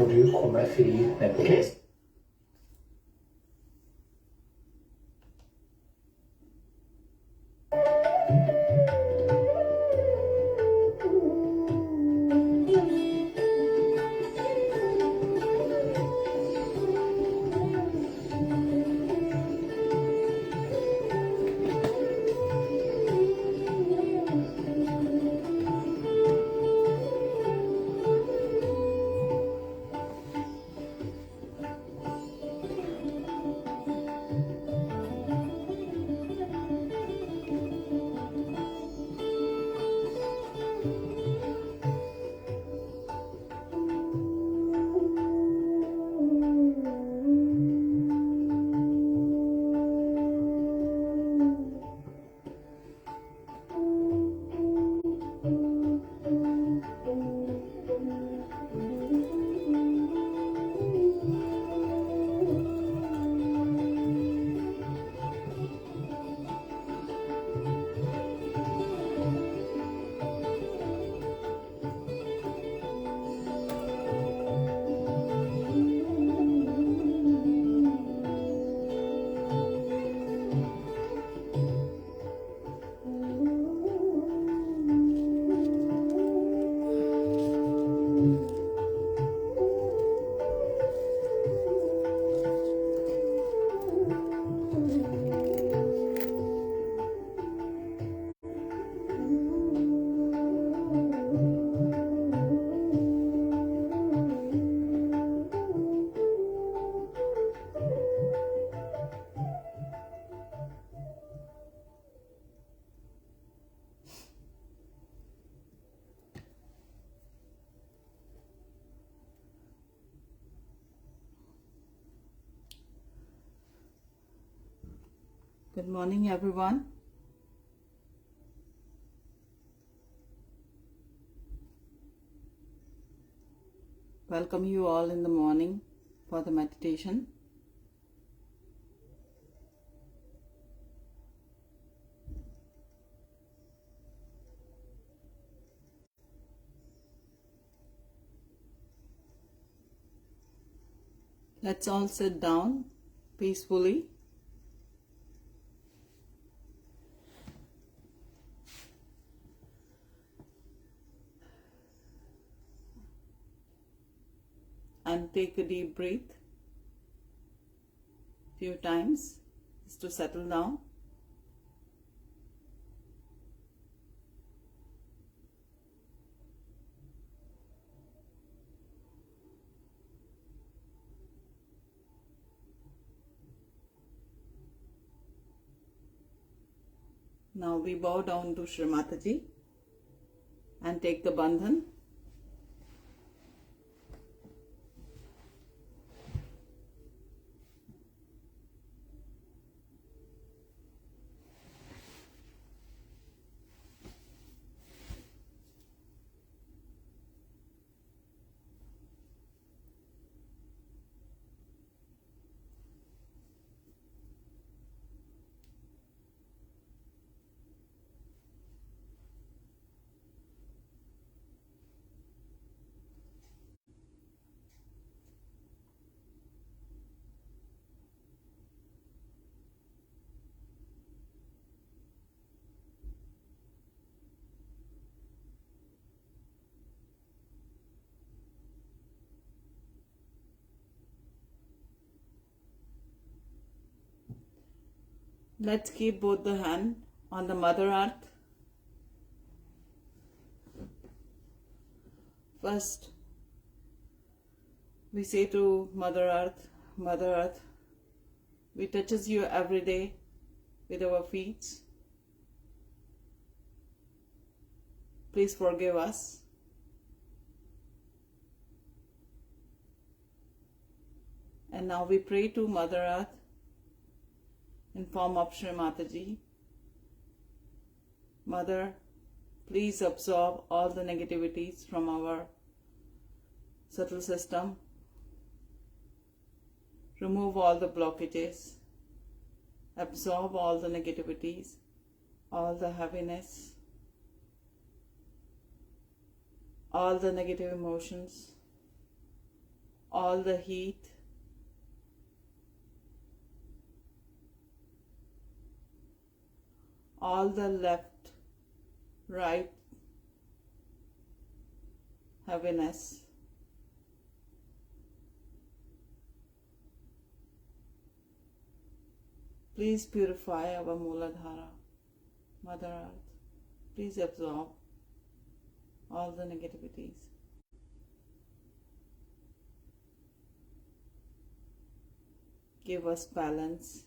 répondu qu'on m'a fait n'importe. Good morning, everyone. Welcome you all in the morning for the meditation. Let's all sit down peacefully. And take a deep breath few times just to settle down. Now we bow down to Shri Mataji and take the bandhan. Let's keep both the hand on the Mother Earth. First, we say to Mother Earth, we touches you every day with our feet. Please forgive us. And now we pray to Mother Earth in form of Shri Mataji. Mother, please absorb all the negativities from our subtle system. Remove all the blockages. Absorb all the negativities, all the heaviness, all the negative emotions. all the heat, all the left, right heaviness. Please purify our Mooladhara, Mother Earth. Please absorb all the negativities. Give us balance.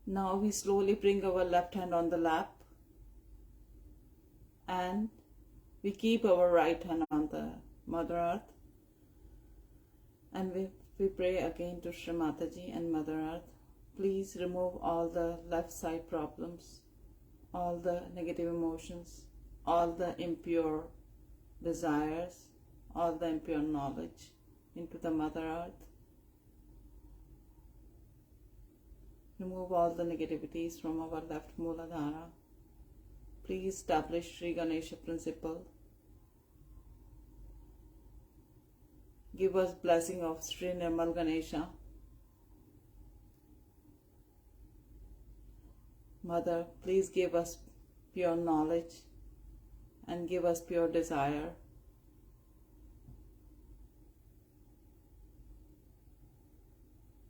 Now we slowly bring our left hand on the lap and we keep our right hand on the Mother Earth, and we pray again to Shri Mataji and Mother Earth. Please remove all the left side problems, all the negative emotions, all the impure desires, all the impure knowledge into the Mother Earth. Remove all the negativities from our left Mooladhara. Please establish Sri Ganesha principle. Give us blessing of Sri Nirmal Ganesha. Mother, please give us pure knowledge and give us pure desire.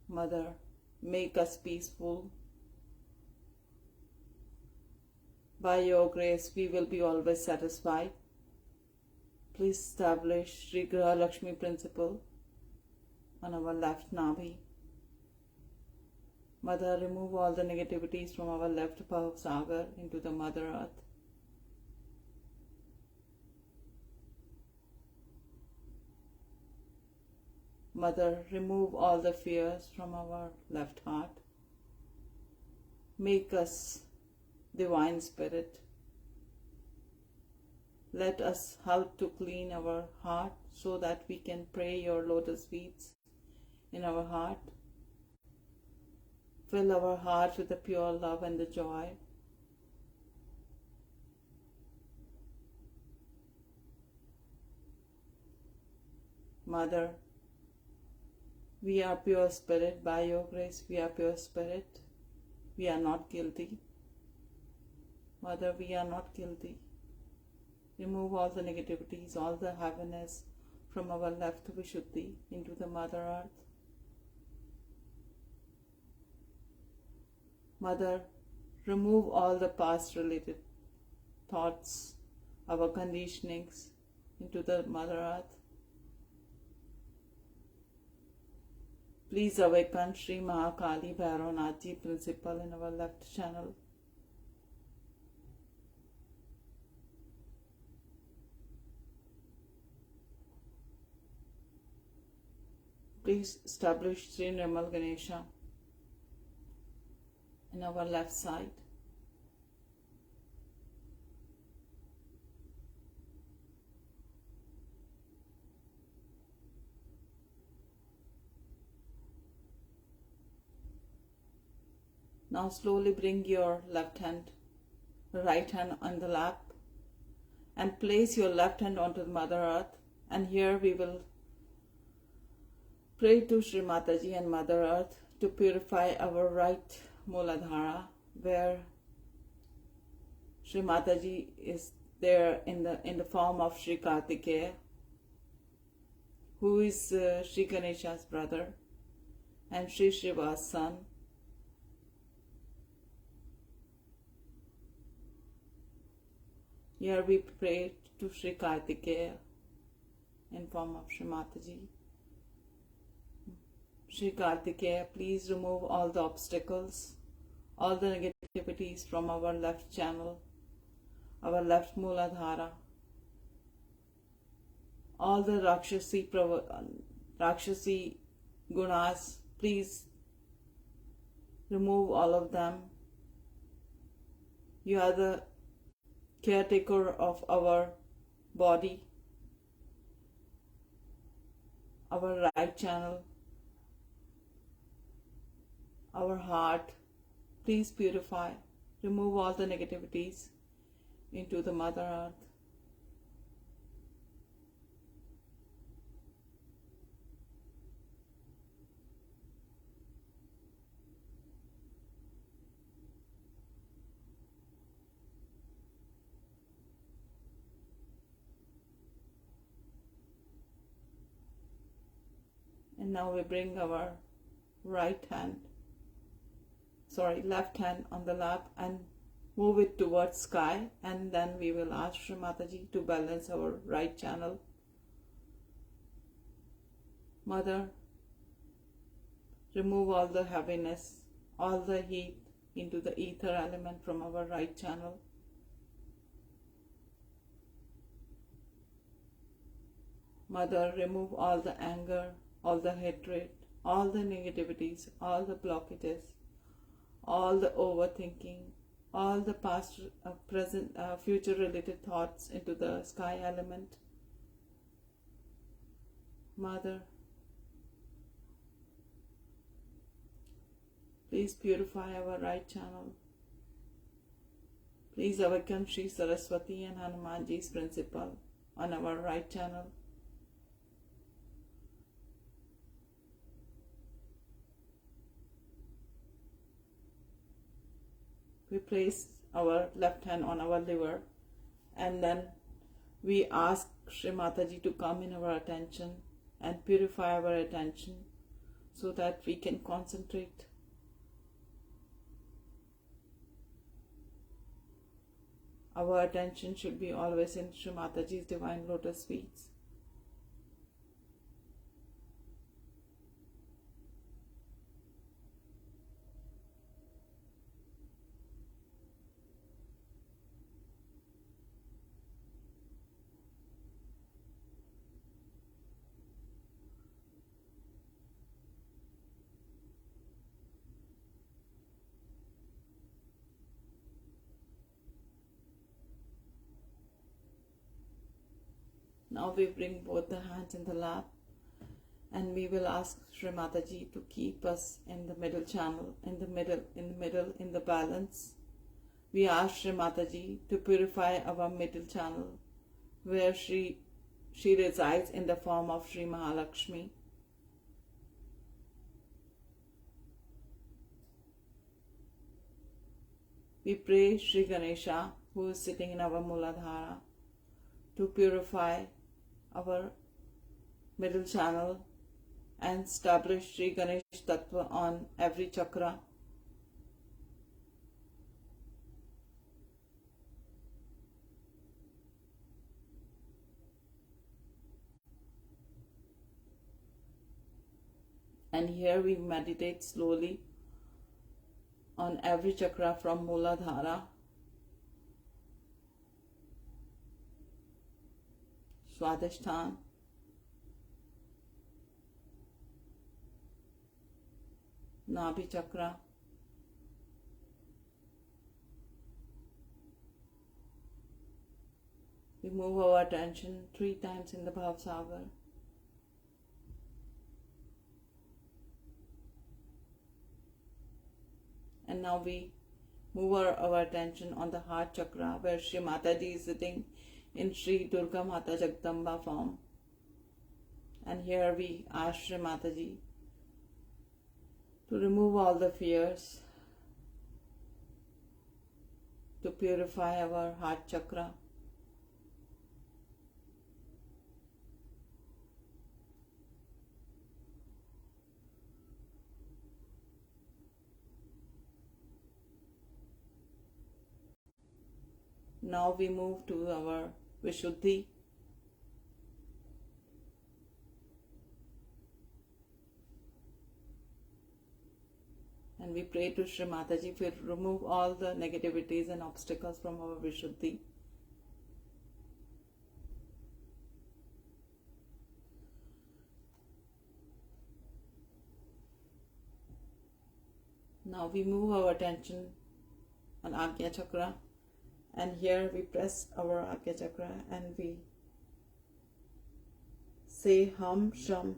Mother, make us peaceful. By your grace, we will be always satisfied. Please establish Sri Graha Lakshmi principle on our left Nabhi. Mother, remove all the negativities from our left Bhav Sagar into the Mother Earth. Mother, remove all the fears from our left heart. Make us Divine Spirit. Let us help to clean our heart so that we can pray your lotus feet in our heart. Fill our heart with the pure love and the joy. Mother, we are pure spirit. By your grace, we are pure spirit. We are not guilty. Mother, we are not guilty. Remove all the negativities, all the heaviness from our left Vishuddhi into the Mother Earth. Mother, remove all the past related thoughts, our conditionings into the Mother Earth. Please awaken Shri Mahakali Bhairavanathji principle in our left channel. Please establish Sri Nirmal Ganesha in our left side. Now slowly bring your right hand on the lap and place your left hand onto the Mother Earth, and here we will pray to Shri Mataji and Mother Earth to purify our right Mooladhara, where Shri Mataji is there in the form of Shri Kartikeya, who is Shri Ganesha's brother, and Shri Shiva's son. Here we pray to Shri Kartikeya in form of Shri Mataji. Shri Kartikeya, please remove all the obstacles, all the negativities from our left channel, our left Mooladhara, all the Rakshasi gunas, please remove all of them. You are the caretaker of our body, our right channel, our heart. Please purify, remove all the negativities into the Mother Earth. And now we bring our left hand on the lap and move it towards sky, and then we will ask Shri Mataji to balance our right channel. Mother, remove all the heaviness, all the heat into the ether element from our right channel. Mother, remove all the anger, all the hatred, all the negativities, all the blockages, all the overthinking, all the past, present, future related thoughts into the sky element. Mother, please purify our right channel. Please awaken Shri Saraswati and Hanumanji's principle on our right channel. We place our left hand on our liver, and then we ask Shri Mataji to come in our attention and purify our attention so that we can concentrate. Our attention should be always in Shri Mataji's divine lotus feet. Now we bring both the hands in the lap, and we will ask Shri Mataji to keep us in the middle channel, in the balance. We ask Shri Mataji to purify our middle channel, where she resides in the form of Shri Mahalakshmi. We pray Shri Ganesha, who is sitting in our Muladhara, to purify our middle channel and establish Shri Ganesh Tattva on every chakra. And here we meditate slowly on every chakra from Muladhara, Swadhisthana, Nabhi chakra, we move our attention 3 times in the Bhavsagar. And now we move our attention on the heart chakra, where Shri Mataji is sitting in Shri Durga Mata Jagdamba form. And here we ask Shri Mataji to remove all the fears, to purify our heart chakra. Now we move to our Vishuddhi. And we pray to Shri Mataji to remove all the negativities and obstacles from our Vishuddhi. Now we move our attention on Agya Chakra, and here we press our Agya Chakra and we say Hum Sham.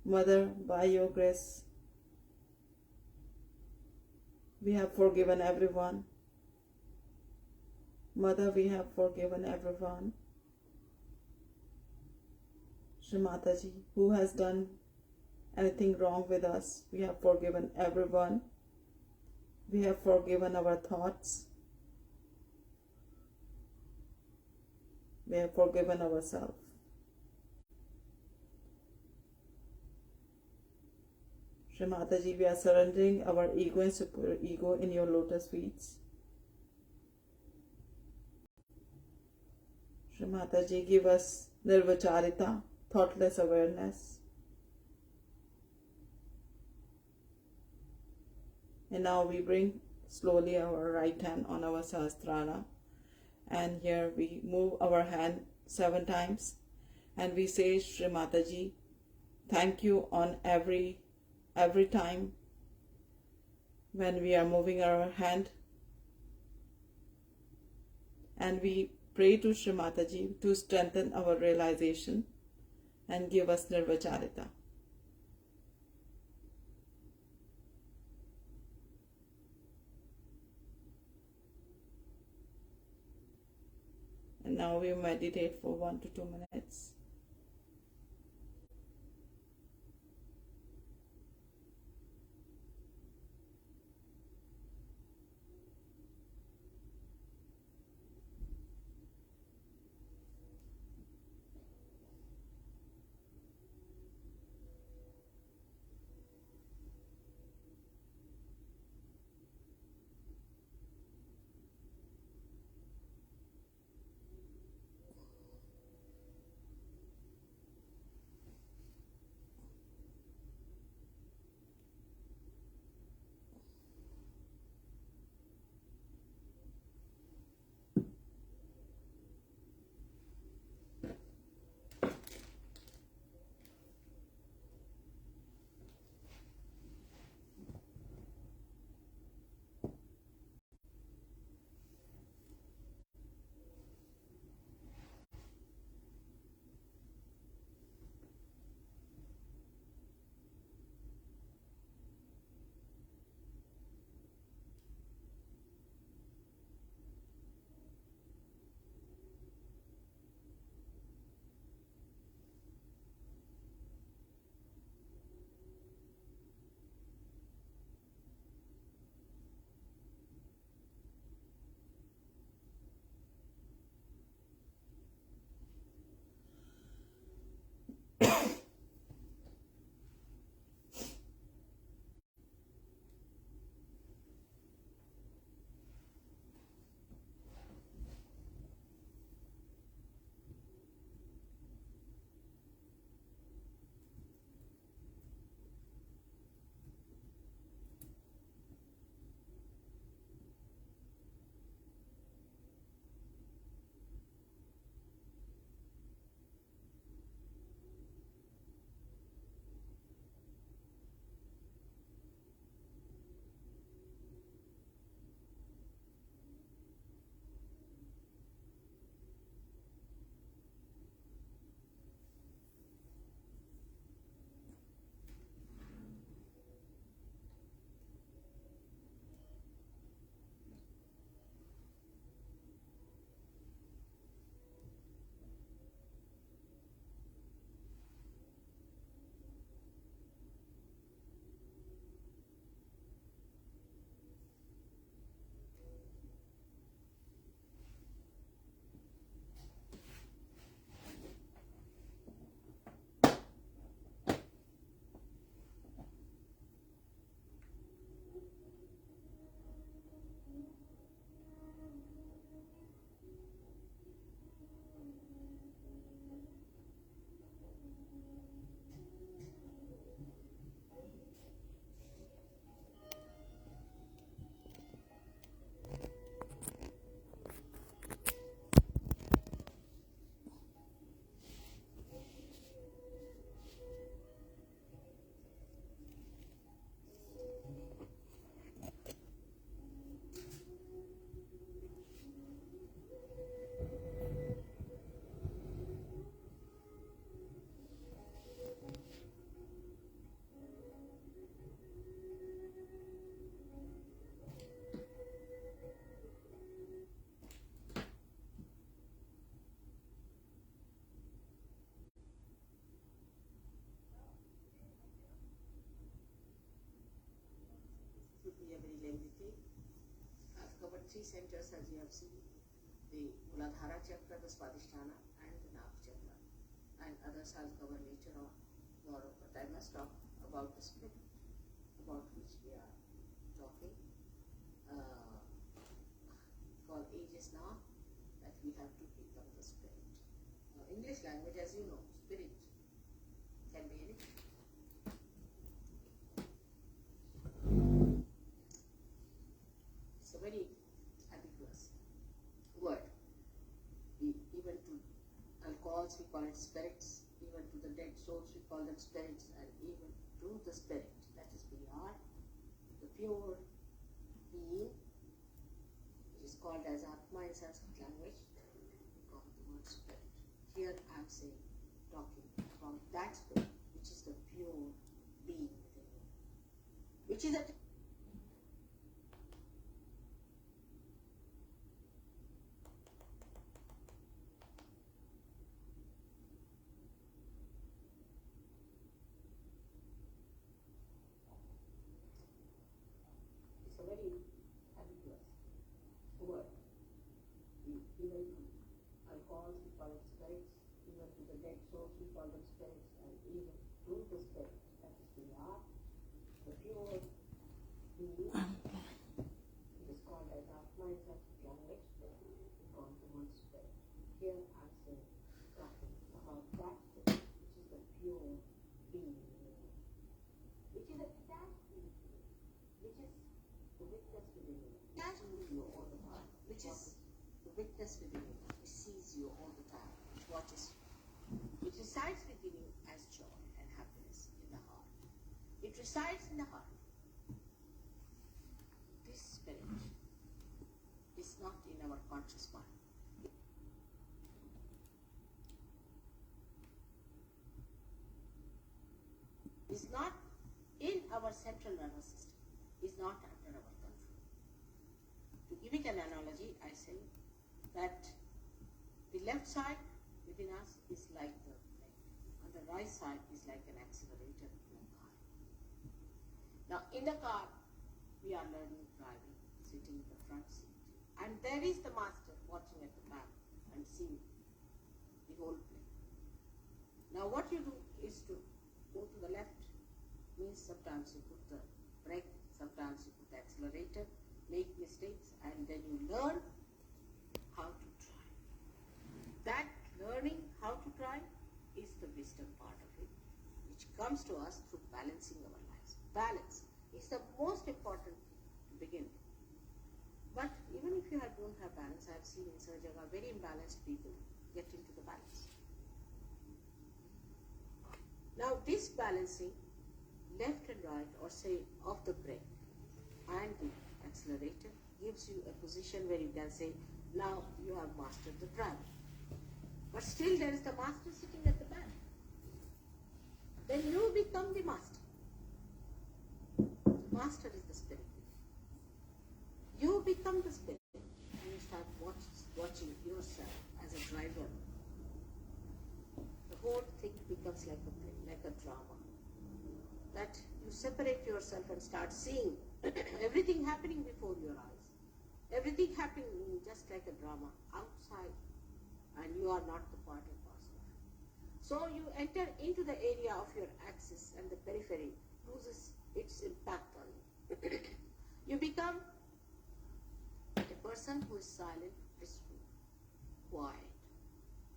Mother, by your grace, we have forgiven everyone. Mother, we have forgiven everyone. Shri Mataji, who has done anything wrong with us, we have forgiven everyone. We have forgiven our thoughts. We have forgiven ourselves. Shri Mataji, we are surrendering our ego and super ego in your lotus feet. Shri Mataji, give us nirvacharita, thoughtless awareness. And now we bring slowly our right hand on our Sahasrara, and here we move our hand 7 times and we say, Shri Mataji, thank you on every time when we are moving our hand, and we pray to Shri Mataji to strengthen our realization and give us nirvacharita. And now we meditate for 1 to 2 minutes. three centers as you have seen, the Muladhara chakra, the Swadhisthana and the Nabha chakra, and others I'll cover later on tomorrow, but I must talk about the spirit about which we are talking for ages now, that we have to become the spirit. English language, as you know, spirit can be anything. It's a very ambiguous word. Even to alcohols we call it spirits, even to the dead souls we call them spirits, and even to the spirit, that is beyond the pure being, which is called as Atma in Sanskrit language, we call the word spirit. Here I am saying, talking about that spirit, which is the pure being within you, which is a very ambiguous word. Even to alcohols we call it spirits, even to the dead souls we call them spirits, and even to the spirit, that is beyond the pure being, it is called as Atma in Sanskrit language, we call the word spirit. Here I am saying, talking about that spirit, which is the pure being, which is a detached being, which is the witness within you, you all the time, which is the witness within you, which sees you all the time, which watches you, which resides within you as joy and happiness in the heart. It resides in the heart. This spirit is not in our conscious mind. It is not in our central nervous system. It is not under our control. To give it an analogy, I say that the left side within us is like the brake, and the right side is like an accelerator in a car. Now, in the car, we are learning driving, sitting in the front seat, and there is the master watching at the back and seeing the whole plane. Now, what you do is to go to the left, means sometimes you put the brake, sometimes you put the accelerator, make mistakes, and then you learn how to drive. That learning how to drive is the wisdom part of it, which comes to us through balancing our lives. Balance is the most important thing to begin with. But even if you don't have balance, I have seen in Sahaja very imbalanced people get into the balance. Now this balancing, left and right, or say of the brake and the accelerator, gives you a position where you can say, now you have mastered the drive. But still there is the master sitting at the back. Then you become the master. The master is the spirit. You become the spirit and you start watching yourself as a driver. The whole thing becomes like a play, like a drama. That you separate yourself and start seeing everything happening before your eyes. Everything happening just like a drama outside, and you are not the part and parcel of it. So you enter into the area of your axis, and the periphery loses its impact on you. You become a person who is silent, peaceful, quiet,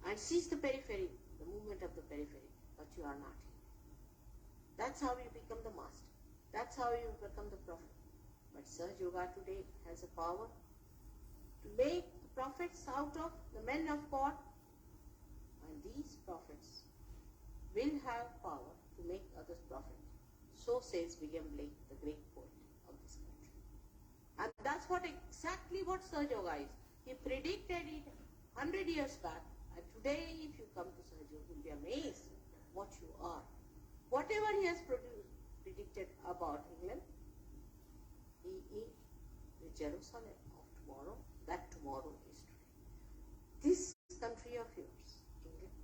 and sees the periphery, the movement of the periphery, but you are not here. That's how you become the master. That's how you become the prophet. But Sahaja Yoga today has a power to make the prophets out of the men of God, and these prophets will have power to make others prophets. So says William Blake, the great poet of this country. And that's exactly what Sahaja Yoga is. He predicted it 100 years back, and today if you come to Sahaja Yoga, you will be amazed what you are. Whatever he has predicted about England, he is the Jerusalem of tomorrow. That tomorrow is today. This country of yours, England,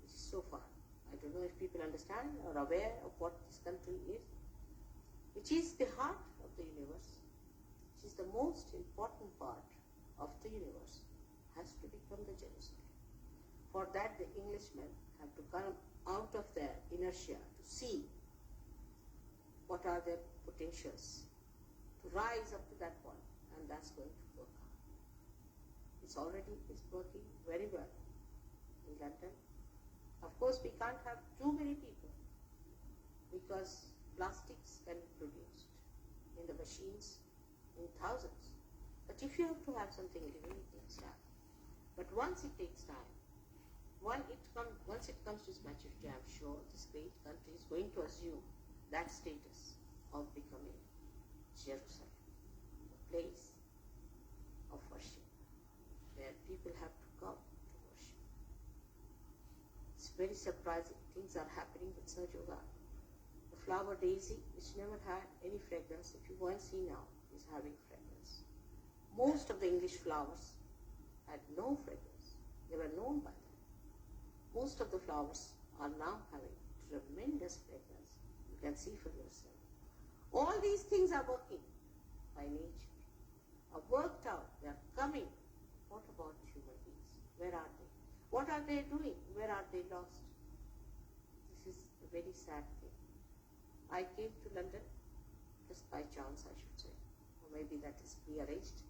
which is so far, I don't know if people understand or aware of what this country is, which is the heart of the universe, which is the most important part of the universe, has to become the Jerusalem. For that, the Englishmen have to come out of their inertia to see what are their potentials, to rise up to that point, and that's going to work out. It's working very well in London. Of course, we can't have too many people because plastics can be produced in the machines in thousands. But if you have to have something living, it takes time. But once it takes time, once it comes to its maturity, I'm sure this great country is going to assume that status of becoming Jerusalem, a place of worship, where people have to come to worship. It's very surprising. Things are happening with Sahaja. The flower daisy, which never had any fragrance, if you go and see now, is having fragrance. Most of the English flowers had no fragrance. They were known by that. Most of the flowers are now having tremendous fragrance. You can see for yourself. All these things are working by nature, are worked out, they are coming. What about human beings? Where are they? What are they doing? Where are they lost? This is a very sad thing. I came to London just by chance, I should say, or maybe that is prearranged.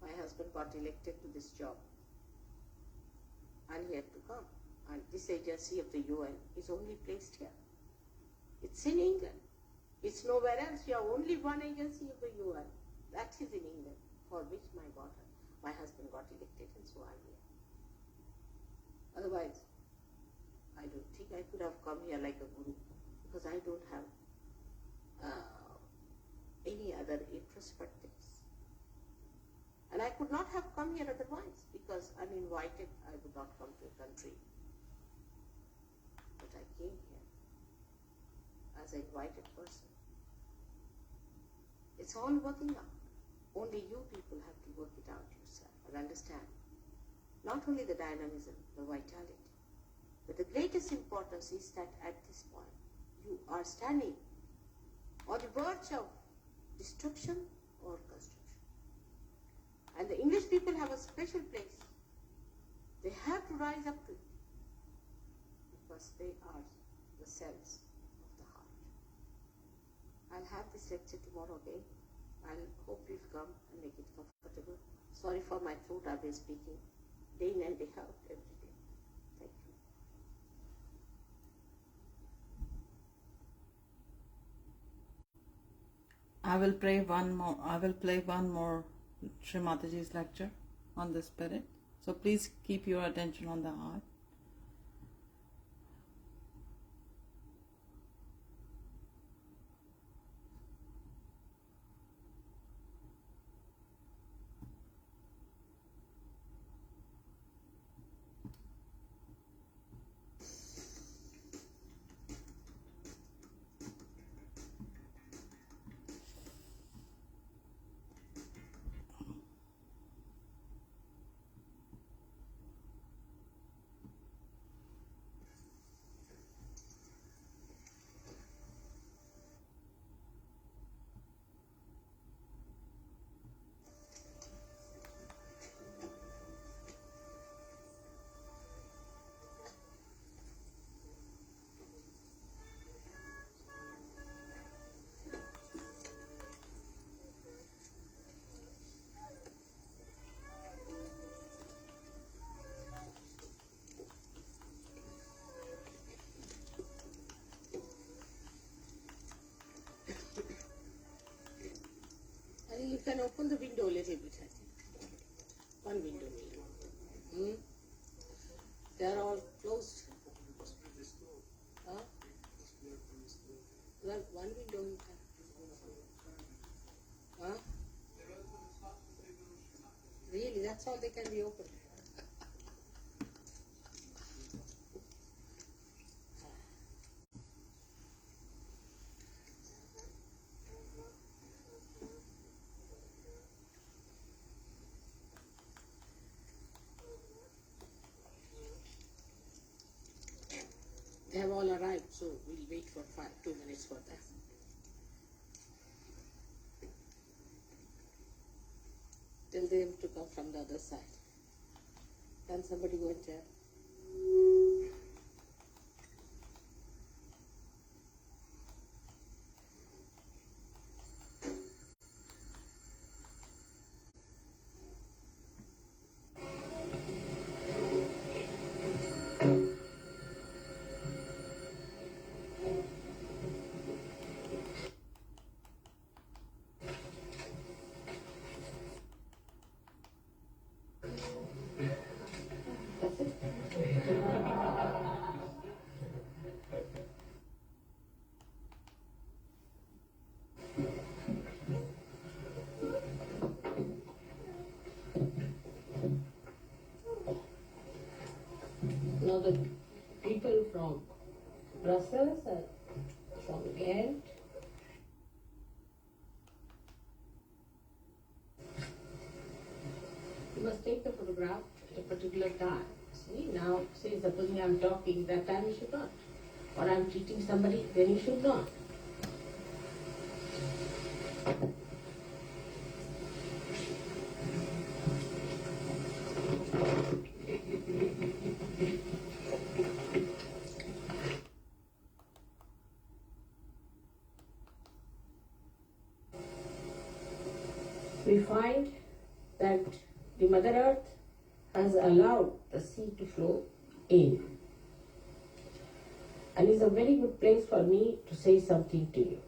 My husband got elected to this job, and he had to come. And this agency of the UN is only placed here. It's in England. It's nowhere else. You have only one agency of the UN. That is in England, for which my husband got elected, and so I'm here. Otherwise, I don't think I could have come here like a guru, because I don't have any other interest but this. And I could not have come here otherwise, because uninvited I would not come to a country. But I came here as an invited person. It's all working out. Only you people have to work it out yourself and understand not only the dynamism, the vitality, but the greatest importance is that at this point you are standing on the verge of destruction or construction. And the English people have a special place. They have to rise up to it, because they are the cells of the heart. I'll have this lecture tomorrow again. I hope you'll come and make it comfortable. Sorry for my throat, I've been speaking day in and day out every day. Thank you. I will play one more Shri Mataji's lecture on the spirit. So please keep your attention on the heart. You can open the window a little bit, I think. One window maybe. They are all closed. Huh? Well, one window you can. Huh? Really, that's all they can be opened. They have all arrived, so we'll wait for 2 minutes for them. tell them to come from the other side. Can somebody go and tell? That's it. Now the people from Brussels and from Ghent, you must take the photograph at a particular time. See, now, say supposing I am talking, that time you should not. Or I am treating somebody, then you should not. We find that the Mother Earth has allowed the sea to flow in. And is a very good place for me to say something to you.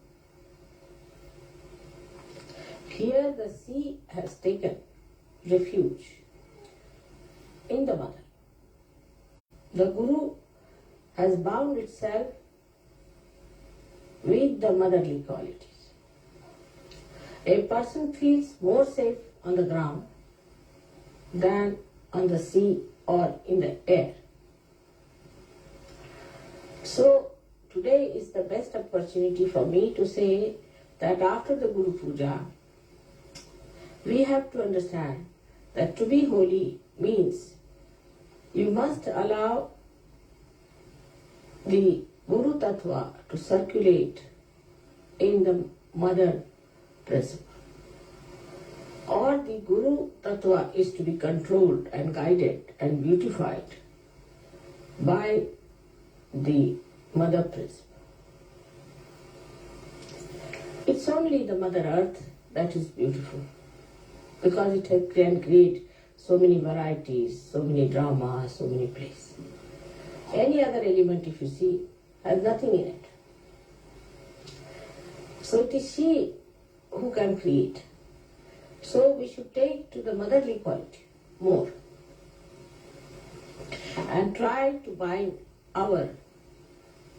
Here the sea has taken refuge in the Mother. The Guru has bound itself with the motherly qualities. A person feels more safe on the ground than on the sea or in the air. So today is the best opportunity for me to say that after the Guru Puja, we have to understand that to be holy means you must allow the Guru Tattva to circulate in the mother principle. Or the Guru Tattva is to be controlled and guided and beautified by the mother principle. It's only the Mother Earth that is beautiful because it can create so many varieties, so many dramas, so many plays. Any other element, if you see, has nothing in it. So it is she who can create. So we should take to the motherly quality more and try to bind our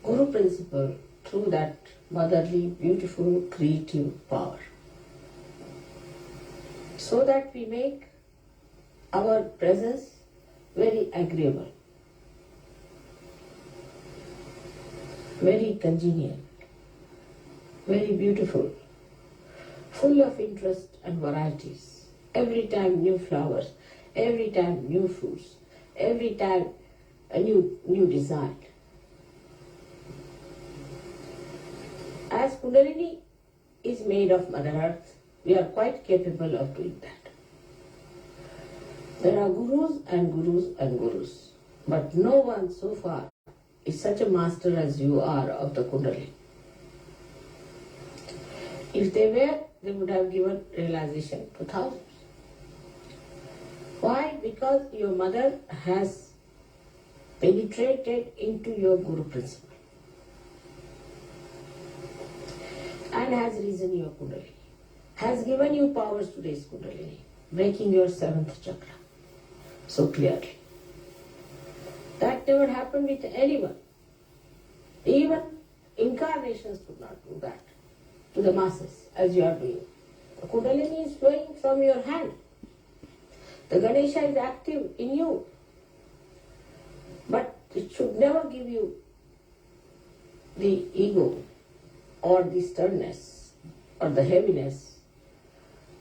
Guru principle through that motherly, beautiful, creative power, so that we make our presence very agreeable, very congenial, very beautiful, full of interest and varieties. Every time new flowers, every time new fruits, every time a new design. As Kundalini is made of Mother Earth, we are quite capable of doing that. There are gurus and gurus and gurus, but no one so far is such a master as you are of the Kundalini. If they were, they would have given realization to thousands. Why? Because your mother has penetrated into your Guru principle and has risen your Kundalini, has given you powers to raise Kundalini, breaking your 7th chakra so clearly. That never happened with anyone. Even incarnations could not do that to the masses as you are doing. The Kundalini is flowing from your hand. The Ganesha is active in you. But it should never give you the ego or the sternness or the heaviness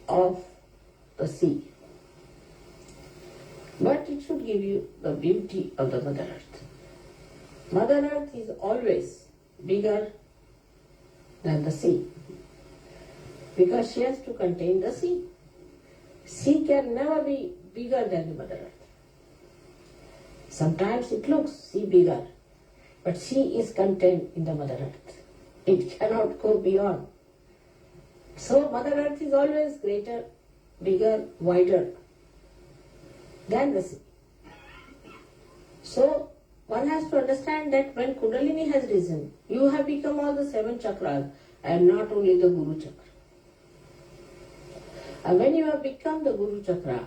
of the sea. But it should give you the beauty of the Mother Earth. Mother Earth is always bigger than the sea, because she has to contain the sea. She can never be bigger than the Mother Earth. Sometimes it looks she bigger, but she is contained in the Mother Earth. It cannot go beyond. So Mother Earth is always greater, bigger, wider than the sea. So one has to understand that when Kundalini has risen, you have become all the 7 chakras and not only the Guru chakra. And when you have become the Guru chakra,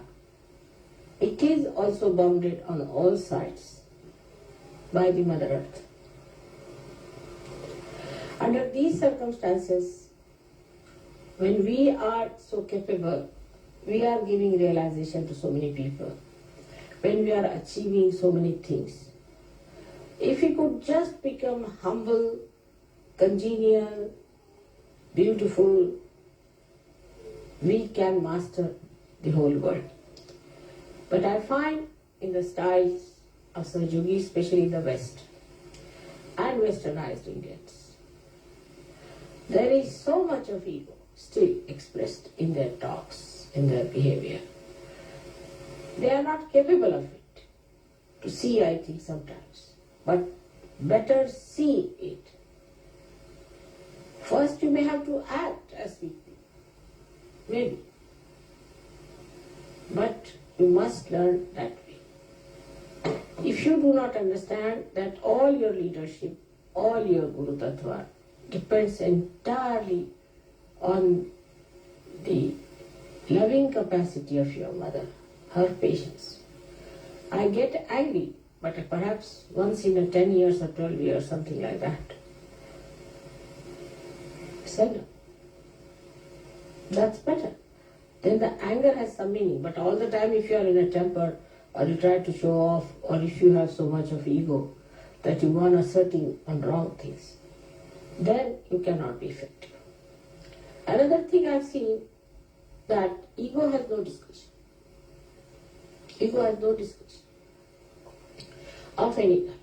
it is also bounded on all sides by the Mother Earth. Under these circumstances, when we are so capable, we are giving realization to so many people, when we are achieving so many things. If we could just become humble, congenial, beautiful, we can master the whole world. But I find in the styles of Sahaja, especially in the West and westernized Indians, there is so much of ego still expressed in their talks, in their behavior. They are not capable of it. To see, I think, sometimes. But better see it. First you may have to act as we do. Maybe. But you must learn that way. If you do not understand that all your leadership, all your Guru Tattva depends entirely on the loving capacity of your mother, her patience. I get angry, but perhaps once in a 10 years or 12 years, something like that. Seldom. That's better. Then the anger has some meaning, but all the time if you are in a temper, or you try to show off, or if you have so much of ego that you go on asserting on wrong things, then you cannot be effective. Another thing I've seen, that ego has no discussion. Ego has no discussion of any kind.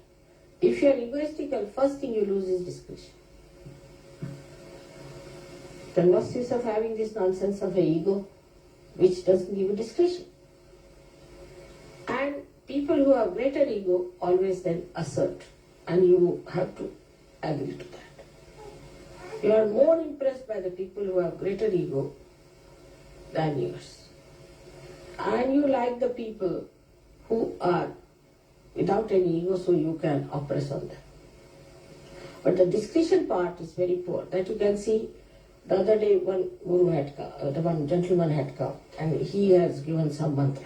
If you are egoistical, first thing you lose is discussion. Then what's the use of having this nonsense of an ego which doesn't give a discretion? And people who have greater ego always then assert, and you have to agree to that. You are more impressed by the people who have greater ego than yours. And you like the people who are without any ego, so you can oppress on them. But the discretion part is very poor. That you can see. The other day one guru had come, one gentleman had come, and he has given some mantra.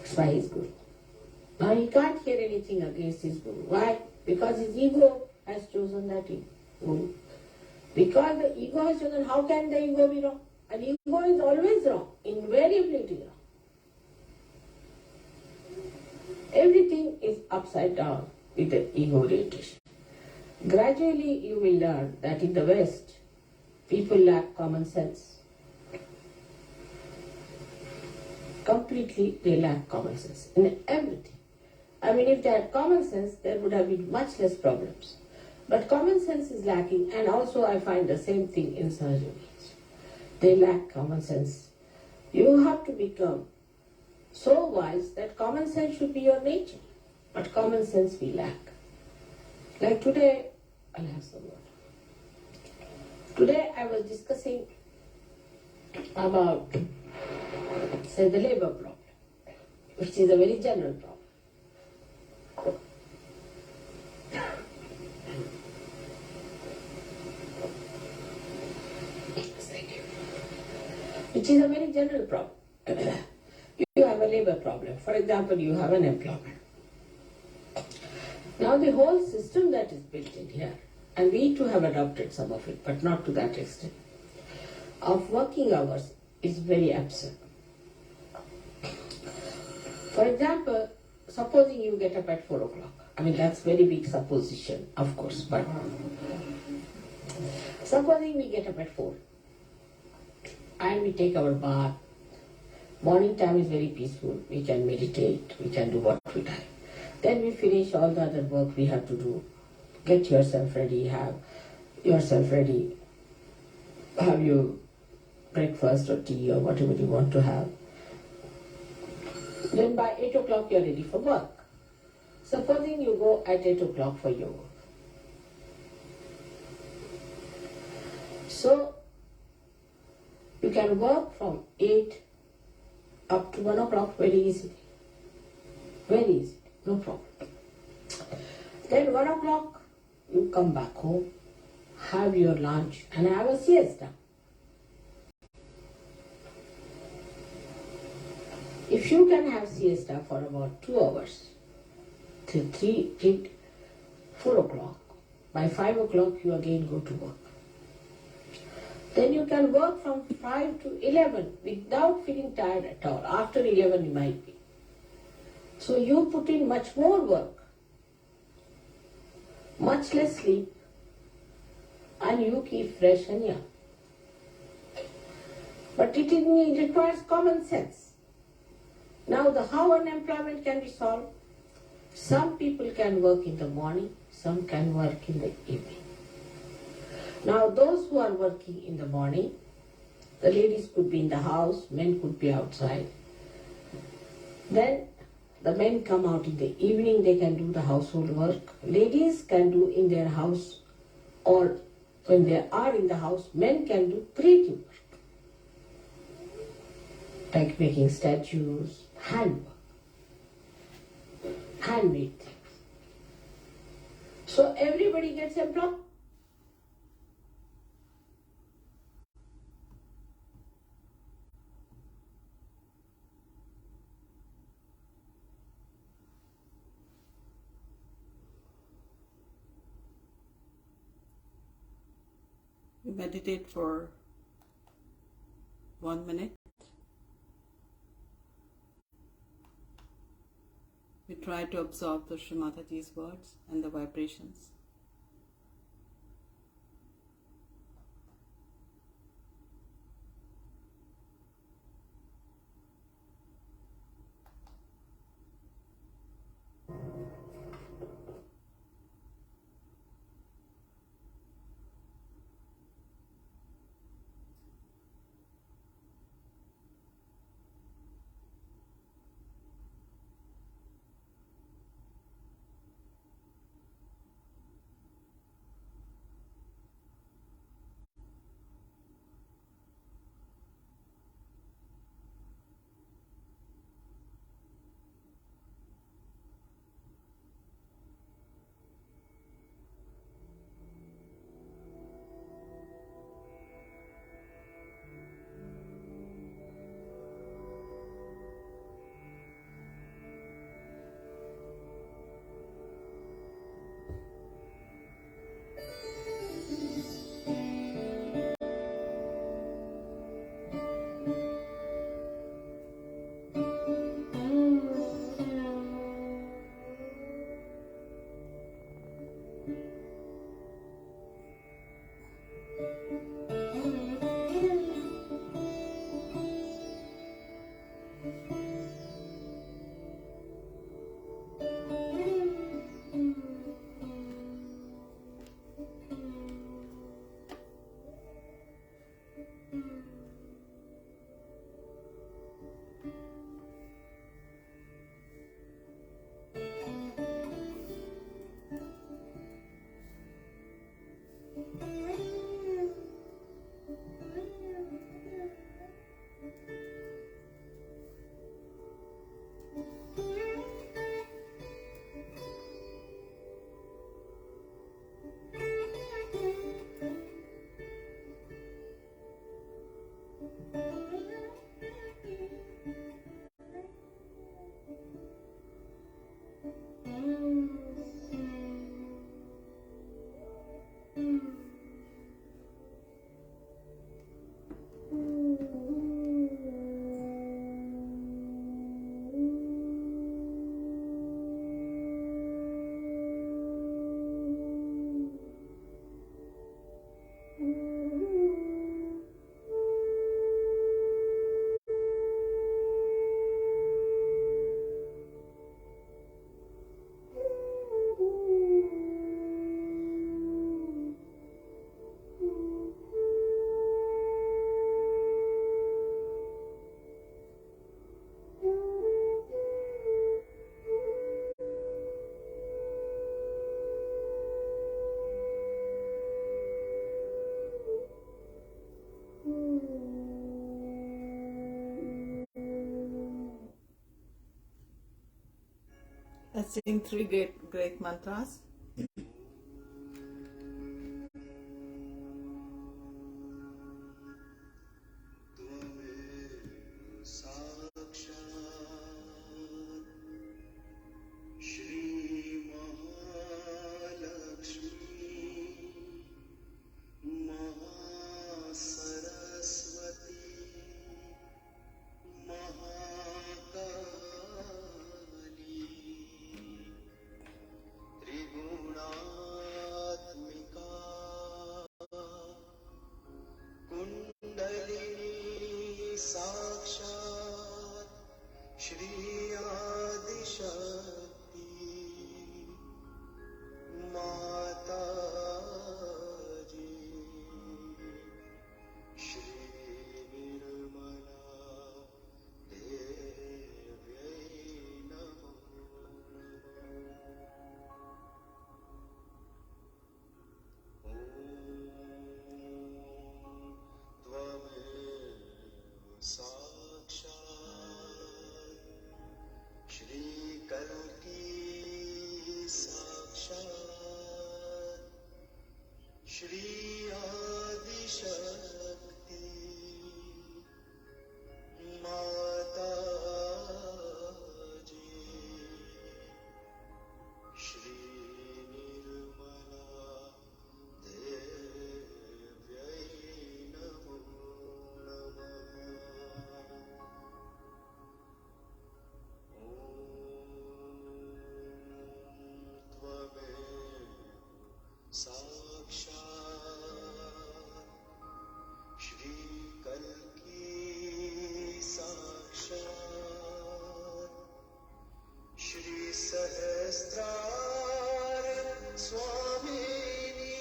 It's by his guru. Now he can't hear anything against his guru. Why? Because his ego has chosen that guru. Because the ego has chosen, how can the ego be wrong? And ego is always wrong, invariably it is wrong. Everything is upside down with the ego orientation. Gradually you will learn that in the West, people lack common sense. Completely they lack common sense in everything. I mean, if they had common sense, there would have been much less problems. But common sense is lacking, and also I find the same thing in Sahaja. They lack common sense. You have to become so wise that common sense should be your nature. But common sense we lack. Like today, I'll have some water. Today I was discussing about, say, the labor problem, which is a very general problem. Which is a very general problem. You have a labor problem. For example, you have an employment. Now the whole system that is built in here, and we too have adopted some of it, but not to that extent, of working hours is very absurd. For example, supposing you get up at 4 o'clock. I mean, that's very big supposition, of course, but supposing we get up at 4 and we take our bath. Morning time is very peaceful. We can meditate, we can do what we like. Then we finish all the other work we have to do. Get yourself ready, have yourself ready, have your breakfast or tea or whatever you want to have. Then by 8 o'clock you are ready for work. Supposing you go at 8 o'clock for your work. So you can work from 8 up to 1 o'clock very easily. Very easily, no problem. Then 1 o'clock you come back home, have your lunch and have a siesta. If you can have siesta for about 2 hours, till 4 o'clock, by 5 o'clock you again go to work. Then you can work from 5 to 11 without feeling tired at all. After 11 you might be. So you put in much more work, much less sleep, and you keep fresh and young. But it requires common sense. Now how unemployment can be solved? Some people can work in the morning, some can work in the evening. Now those who are working in the morning, the ladies could be in the house, men could be outside. Then the men come out in the evening, they can do the household work. Ladies can do in their house, or when they are in the house, men can do creative work. Like making statues, handwork, handmade things. So everybody gets employed. We meditate for 1 minute. We try to absorb the Shri Mataji's words and the vibrations. Let's sing three great mantras. Shri Mahalakshmi Mahasaraswati Mahakali Trigunaatmika Kundalini Sakshat Shri Adi Shakti Mataji Shri Nirmala Devyai Namo Om Tvamev Sakshat Shri Kalki Sakshat Shri Adi Shakti Mataji Shri Nirmala Devyai Namo Namah Tvamev Sakshat Shri Kalki Sakshat Shri Sahasrar Swamini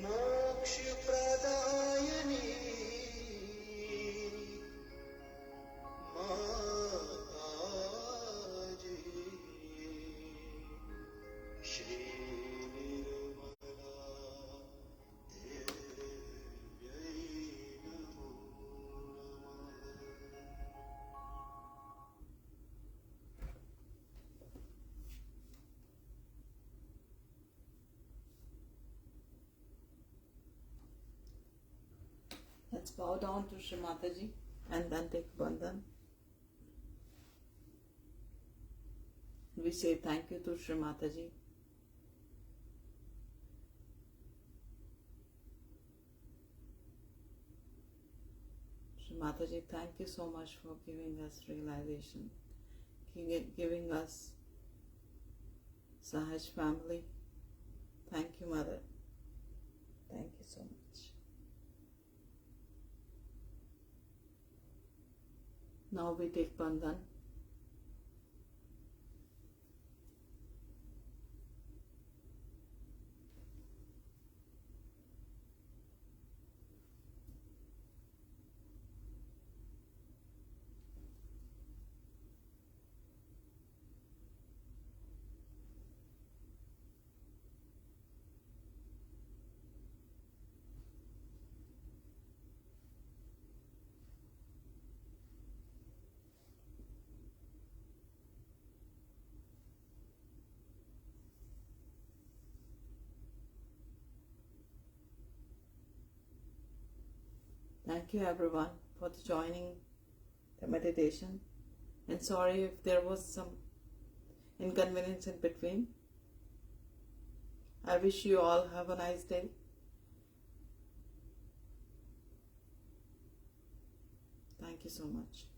Moksha Pradayani Mataji Shri Nirmala Devyai Namo Let's bow down to Shri Mataji and then take bandhan. We say thank you to Shri Mataji. Shri Mataji, thank you so much for giving us realization, giving us Sahaj family. Thank you, Mother. Thank you so much. Now we take bandhan. Thank you everyone for joining the meditation, and sorry if there was some inconvenience in between. I wish you all have a nice day. Thank you so much.